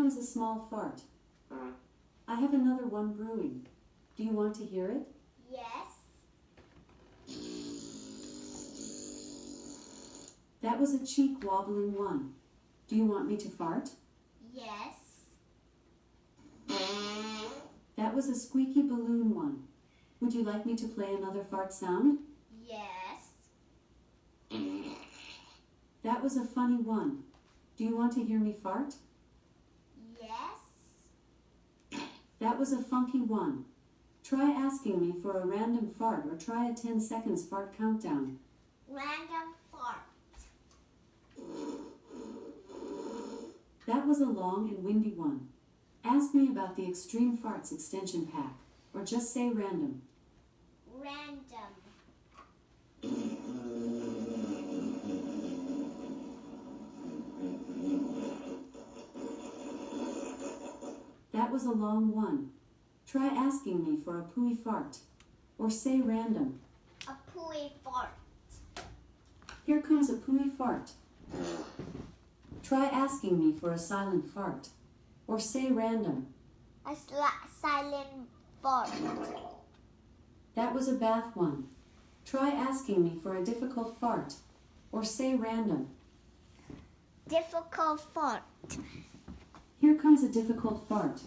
comes a small fart. I have another one brewing. Do you want to hear it? Yes. That was a cheek wobbling one. Do you want me to fart? Yes. That was a squeaky balloon one. Would you like me to play another fart sound? Yes. That was a funny one. Do you want to hear me fart? Yes. That was a funky one. Try asking me for a random fart or try a 10 seconds fart countdown. Random fart. That was a long and windy one. Ask me about the Extreme Farts extension pack, or just say random. Random. That was a long one. Try asking me for a pooey fart, or say random. A pooey fart. Here comes a pooey fart. Try asking me for a silent fart, or say random. A silent fart. That was a bath one. Try asking me for a difficult fart, or say random. Difficult fart. Here comes a difficult fart.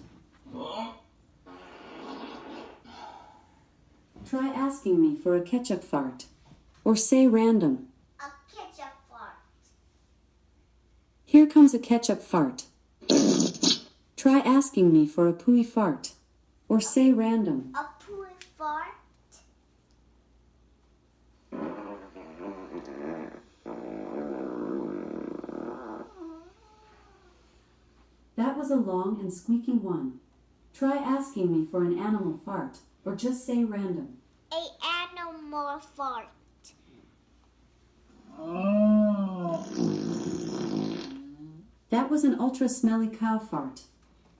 Try asking me for a ketchup fart, or say random. A ketchup fart. Here comes a ketchup fart. Try asking me for a pooey fart, or say random. A pooey fart. That was a long and squeaky one. Try asking me for an animal fart, or just say random. A animal fart. That was an ultra smelly cow fart.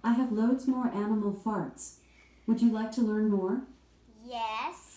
I have loads more animal farts. Would you like to learn more? Yes.